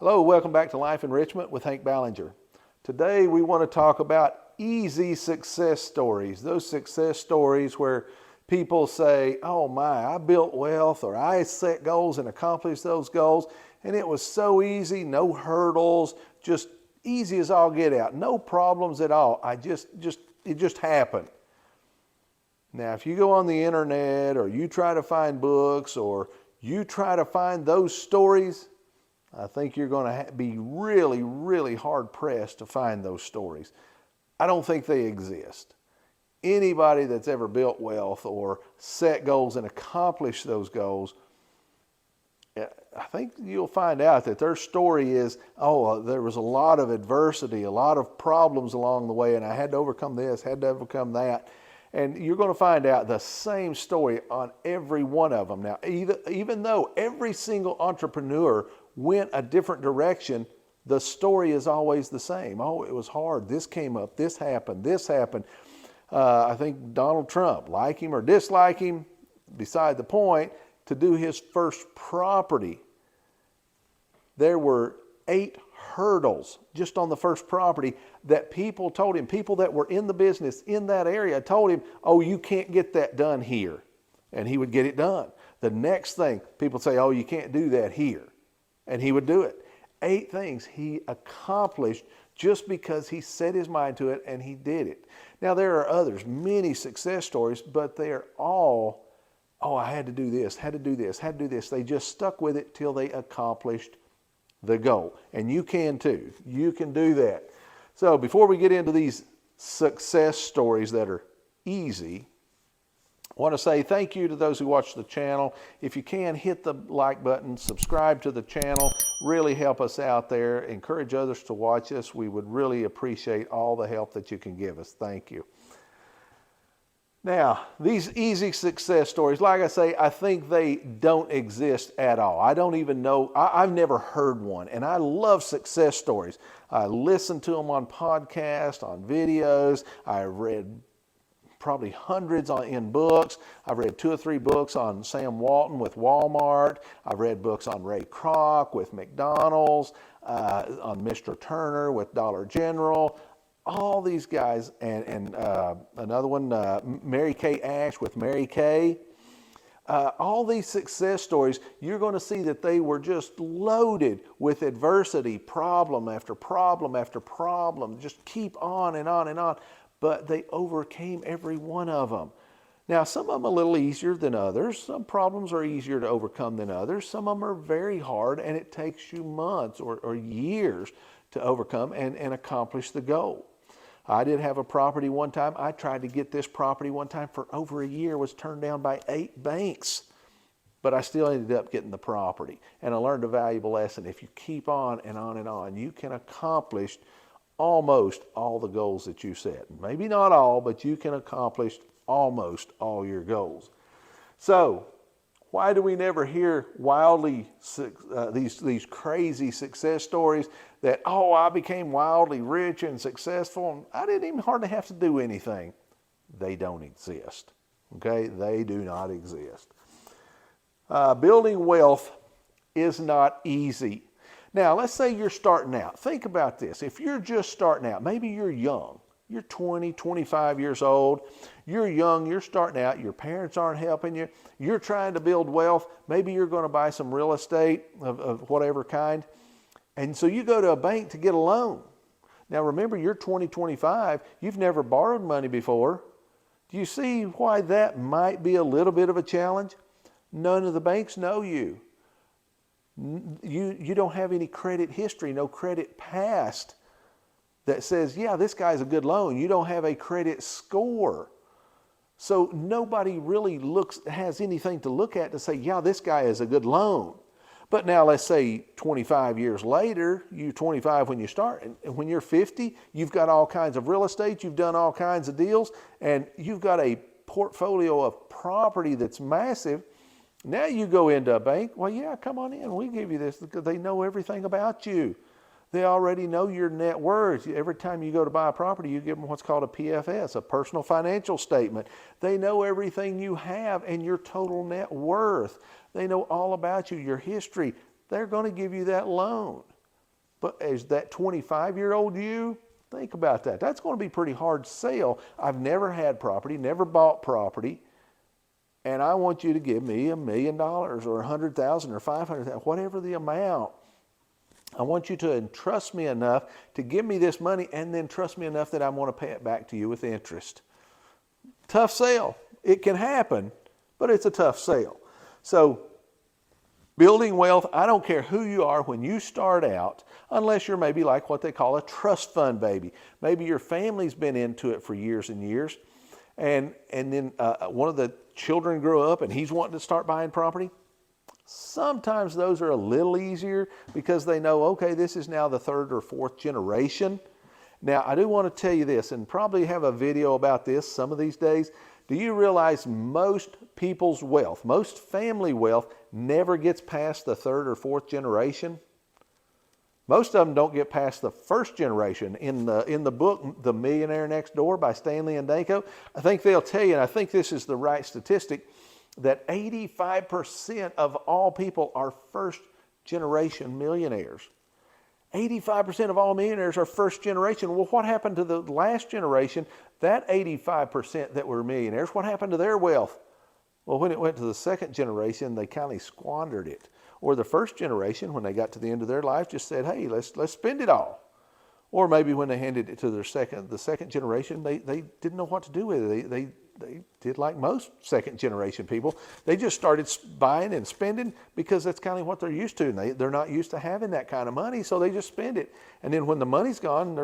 Hello, welcome back to Life Enrichment with Hank Ballinger. Today we want to talk about easy success stories. Those success stories where people say, oh my, I built wealth, or I set goals and accomplished those goals and it was so easy, no hurdles, just easy as all get out, no problems at all. It just happened. Now, if you go on the internet or you try to find books or you try to find those stories, I think you're going to be really, really hard pressed to find those stories. I don't think they exist. Anybody that's ever built wealth or set goals and accomplished those goals, I think you'll find out that their story is, there was a lot of adversity, a lot of problems along the way, and I had to overcome this, had to overcome that. And you're going to find out the same story on every one of them. Now, even though every single entrepreneur went a different direction, the story is always the same. Oh, it was hard. This came up. This happened. This happened. I think Donald Trump, like him or dislike him, beside the point, to do his first property, there were 8 hurdles just on the first property that people told him, people that were in the business in that area told him, oh, you can't get that done here. And he would get it done. The next thing, people say, oh, you can't do that here. And he would do it. 8 things he accomplished just because he set his mind to it and he did it. Now, there are others, many success stories, but they're all, I had to do this, had to do this, had to do this. They just stuck with it till they accomplished the goal. And you can too. You can do that. So before we get into these success stories that are easy, I want to say thank you to those who watch the channel. If you can, hit the like button, subscribe to the channel, really help us out there. Encourage others to watch us. We would really appreciate all the help that you can give us. Thank you. Now, these easy success stories, like I say, I think they don't exist at all. I don't even know, I've never heard one. And I love success stories. I listen to them on podcasts, on videos. I read probably hundreds in books. I've read 2 or 3 books on Sam Walton with Walmart. I've read books on Ray Kroc with McDonald's, on Mr. Turner with Dollar General. All these guys, and another one, Mary Kay Ash with Mary Kay. All these success stories, you're going to see that they were just loaded with adversity, problem after problem after problem. Just keep on and on and on. But they overcame every one of them. Now, some of them a little easier than others. Some problems are easier to overcome than others. Some of them are very hard, and it takes you months or years to overcome and accomplish the goal. I did have a property one time. I tried to get this property one time for over a year, was turned down by 8 banks. But I still ended up getting the property. And I learned a valuable lesson. If you keep on and on and on, you can accomplish almost all the goals that you set. Maybe not all, but you can accomplish almost all your goals. So, why do we never hear wildly these crazy success stories that, I became wildly rich and successful and I didn't even hardly have to do anything? They don't exist. Okay? They do not exist. Building wealth is not easy. Now, let's say you're starting out. Think about this. If you're just starting out, maybe you're young. You're 20, 25 years old. You're young. You're starting out. Your parents aren't helping you. You're trying to build wealth. Maybe you're going to buy some real estate of whatever kind. And so you go to a bank to get a loan. Now, remember, you're 20, 25. You've never borrowed money before. Do you see why that might be a little bit of a challenge? None of the banks know you. You don't have any credit history, no credit past that says, yeah, this guy's a good loan. You don't have a credit score. So nobody really has anything to look at to say, yeah, this guy is a good loan. But now let's say 25 years later, you're 25 when you start, and when you're 50, you've got all kinds of real estate, you've done all kinds of deals, and you've got a portfolio of property that's massive. Now you go into a bank, well, yeah, come on in. We give you this because they know everything about you. They already know your net worth. Every time you go to buy a property, you give them what's called a PFS, a personal financial statement. They know everything you have and your total net worth. They know all about you, your history. They're going to give you that loan. But as that 25-year-old you, think about that. That's going to be pretty hard sell. I've never had property, never bought property, and I want you to give me $1 million or $100,000 or $500,000, whatever the amount. I want you to entrust me enough to give me this money and then trust me enough that I want to pay it back to you with interest. Tough sale. It can happen, but it's a tough sale. So building wealth, I don't care who you are when you start out, unless you're maybe like what they call a trust fund baby. Maybe your family's been into it for years and years, and then one of the children grew up and he's wanting to start buying property. Sometimes those are a little easier because they know, okay, this is now the third or fourth generation. Now, I do want to tell you this, and probably have a video about this some of these days. Do you realize most people's wealth, most family wealth, never gets past the third or fourth generation? Most of them don't get past the first generation. In the book, The Millionaire Next Door by Stanley and Danko, I think they'll tell you, and I think this is the right statistic, that 85% of all people are first generation millionaires. 85% of all millionaires are first generation. Well, what happened to the last generation? That 85% that were millionaires, what happened to their wealth? Well, when it went to the second generation, they kind of squandered it. Or the first generation, when they got to the end of their life, just said, hey, let's spend it all. Or maybe when they handed it to the second generation, they didn't know what to do with it. They did like most second generation people. They just started buying and spending because that's kind of what they're used to. And they're not used to having that kind of money, so they just spend it. And then when the money's gone,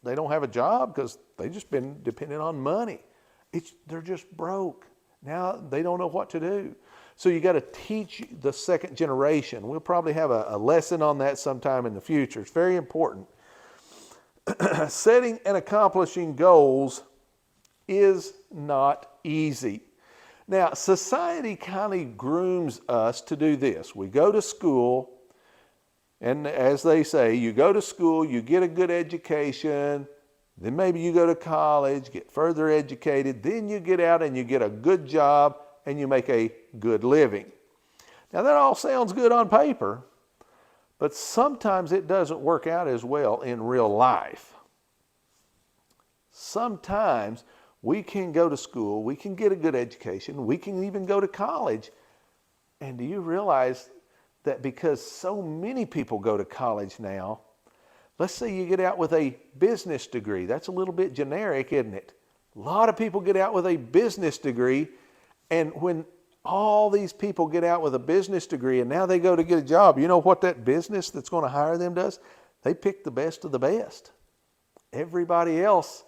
they don't have a job because they've just been dependent on money. They're just broke. Now they don't know what to do. So you got to teach the second generation. We'll probably have a lesson on that sometime in the future. It's very important. Setting and accomplishing goals is not easy. Now, society kind of grooms us to do this. We go to school, and as they say, you go to school, you get a good education, then maybe you go to college, get further educated, then you get out and you get a good job and you make a good living. Now, that all sounds good on paper, but sometimes it doesn't work out as well in real life. Sometimes we can go to school, we can get a good education, we can even go to college. And do you realize that because so many people go to college now, let's say you get out with a business degree. That's a little bit generic, isn't it? A lot of people get out with a business degree, and when all these people get out with a business degree and now they go to get a job, you know what that business that's going to hire them does? They pick the best of the best. Everybody else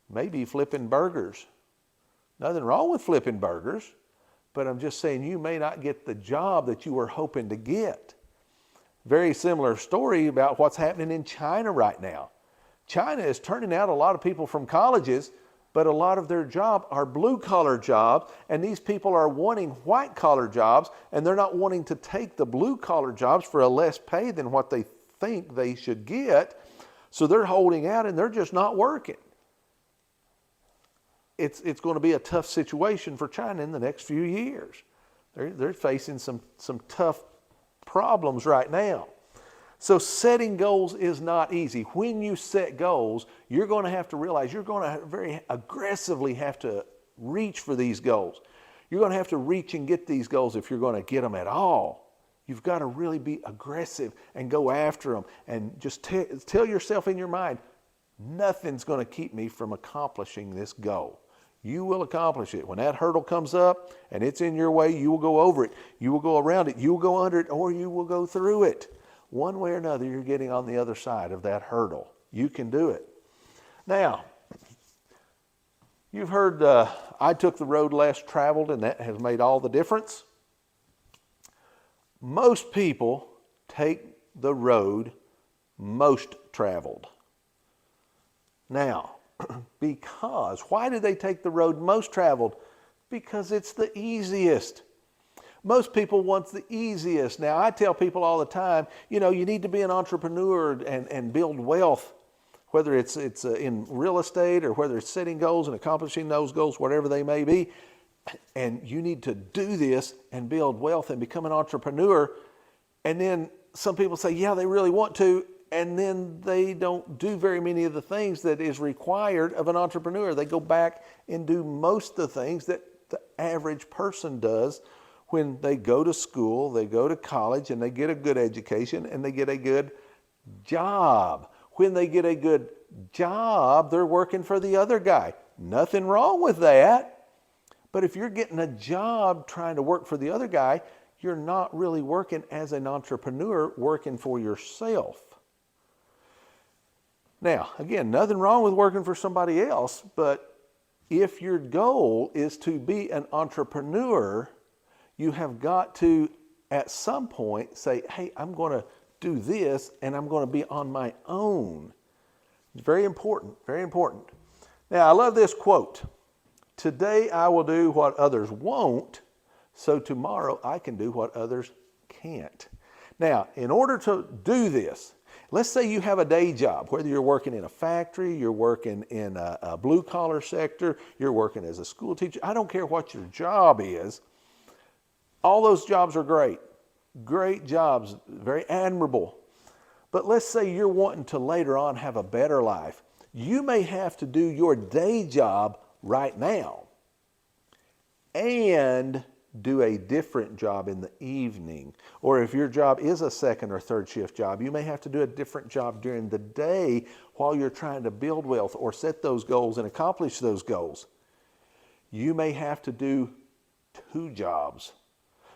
may be flipping burgers. Nothing wrong with flipping burgers, but I'm just saying you may not get the job that you were hoping to get. Very similar story about what's happening in China right now. China is turning out a lot of people from colleges, but a lot of their jobs are blue-collar jobs, and these people are wanting white-collar jobs, and they're not wanting to take the blue-collar jobs for a less pay than what they think they should get, so they're holding out and they're just not working. It's going to be a tough situation for China in the next few years. They're facing some tough problems right now. So setting goals is not easy. When you set goals, you're going to have to realize you're going to very aggressively have to reach for these goals. You're going to have to reach and get these goals if you're going to get them at all. You've got to really be aggressive and go after them and just tell yourself in your mind, nothing's going to keep me from accomplishing this goal. You will accomplish it. When that hurdle comes up and it's in your way, you will go over it. You will go around it. You will go under it, or you will go through it. One way or another, you're getting on the other side of that hurdle. You can do it. Now, you've heard I took the road less traveled, and that has made all the difference. Most people take the road most traveled. Now, why do they take the road most traveled? Because it's the easiest. Most people want the easiest. Now, I tell people all the time, you need to be an entrepreneur and build wealth, whether it's in real estate or whether it's setting goals and accomplishing those goals, whatever they may be. And you need to do this and build wealth and become an entrepreneur. And then some people say, yeah, they really want to. and then they don't do very many of the things that is required of an entrepreneur. They go back and do most of the things that the average person does when they go to school, they go to college, and they get a good education, and they get a good job. When they get a good job, they're working for the other guy. Nothing wrong with that. But if you're getting a job trying to work for the other guy, you're not really working as an entrepreneur, working for yourself. Now, again, nothing wrong with working for somebody else, but if your goal is to be an entrepreneur, you have got to, at some point, say, hey, I'm going to do this, and I'm going to be on my own. It's very important, very important. Now, I love this quote. Today I will do what others won't, so tomorrow I can do what others can't. Now, in order to do this, let's say you have a day job, whether you're working in a factory, you're working in a blue-collar sector, you're working as a school teacher. I don't care what your job is. All those jobs are great. Great jobs, very admirable. But let's say you're wanting to later on have a better life. You may have to do your day job right now and do a different job in the evening. Or if your job is a second or third shift job, you may have to do a different job during the day while you're trying to build wealth or set those goals and accomplish those goals. You may have to do 2 jobs.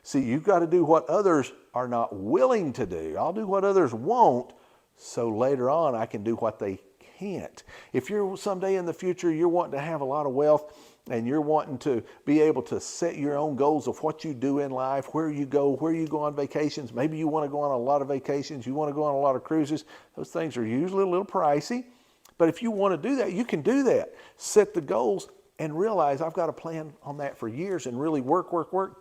See, you've got to do what others are not willing to do. I'll do what others won't, so later on I can do what they can't. If you're someday in the future, you're wanting to have a lot of wealth and you're wanting to be able to set your own goals of what you do in life, where you go on vacations. Maybe you want to go on a lot of vacations. You want to go on a lot of cruises. Those things are usually a little pricey. But if you want to do that, you can do that. Set the goals and realize I've got a plan on that for years and really work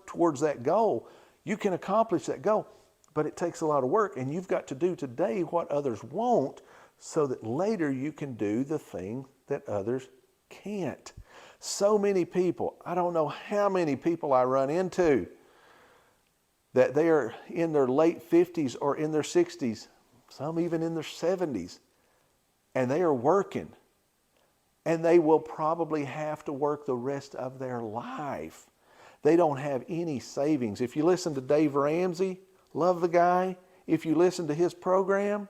towards that goal. You can accomplish that goal, but it takes a lot of work, and you've got to do today what others won't so that later you can do the thing that others can't. So many people, I don't know how many people I run into that they are in their late 50s or in their 60s, some even in their 70s, and they are working. And they will probably have to work the rest of their life. They don't have any savings. If you listen to Dave Ramsey, love the guy. If you listen to his program,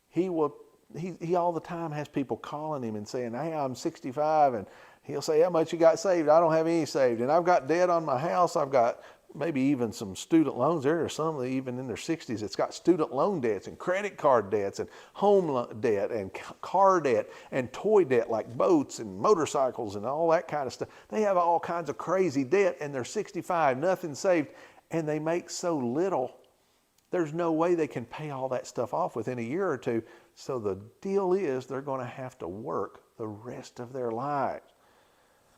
he all the time has people calling him and saying, hey, I'm 65, and he'll say, how much you got saved? I don't have any saved. And I've got debt on my house. I've got maybe even some student loans. There are some even in their 60s. It's got student loan debts and credit card debts and home debt and car debt and toy debt like boats and motorcycles and all that kind of stuff. They have all kinds of crazy debt, and they're 65, nothing saved, and they make so little. There's no way they can pay all that stuff off within a year or two. So the deal is they're going to have to work the rest of their lives.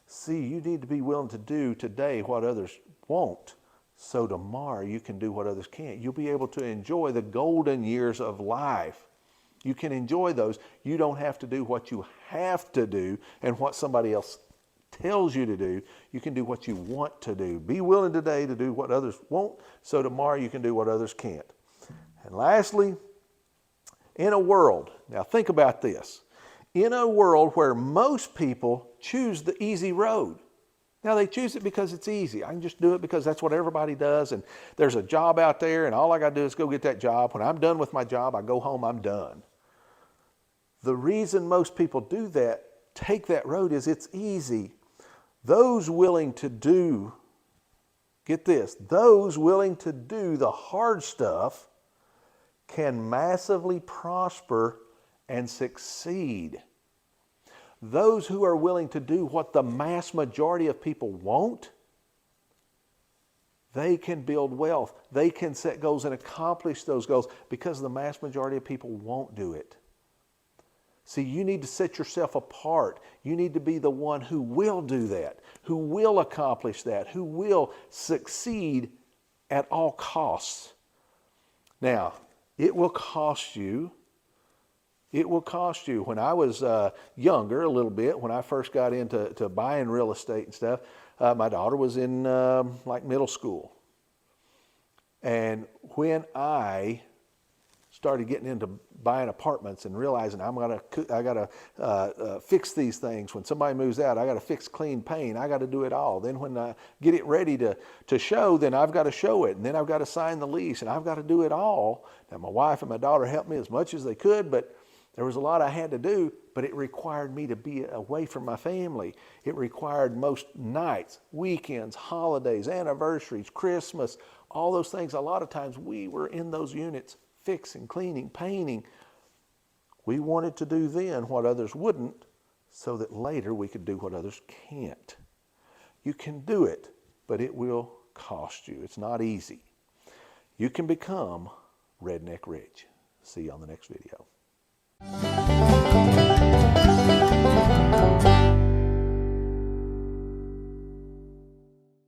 See, you need to be willing to do today what others won't, so tomorrow you can do what others can't. You'll be able to enjoy the golden years of life. You can enjoy those. You don't have to do what you have to do and what somebody else tells you to do. You can do what you want to do. Be willing today to do what others won't, so tomorrow you can do what others can't. And lastly, in a world, now think about this, in a world where most people choose the easy road. Now, they choose it because it's easy. I can just do it because that's what everybody does, and there's a job out there, and all I got to do is go get that job. When I'm done with my job, I go home, I'm done. The reason most people do that, take that road, is it's easy. Those willing to do, get this, those willing to do the hard stuff can massively prosper and succeed. Those who are willing to do what the mass majority of people won't, they can build wealth. They can set goals and accomplish those goals because the mass majority of people won't do it. See, you need to set yourself apart. You need to be the one who will do that, who will accomplish that, who will succeed at all costs. Now, it will cost you. It will cost you. When I was younger a little bit, when I first got into buying real estate and stuff, my daughter was in like middle school. And when I started getting into buying apartments and realizing I gotta fix these things. When somebody moves out, I gotta fix, clean, paint. I gotta do it all. Then when I get it ready to show, then I've got to show it, and then I've got to sign the lease, and I've got to do it all. Now my wife and my daughter helped me as much as they could, but there was a lot I had to do. But it required me to be away from my family. It required most nights, weekends, holidays, anniversaries, Christmas, all those things. A lot of times we were in those units fixing, cleaning, painting. We wanted to do then what others wouldn't, so that later we could do what others can't. You can do it, but it will cost you. It's not easy. You can become redneck rich. See you on the next video.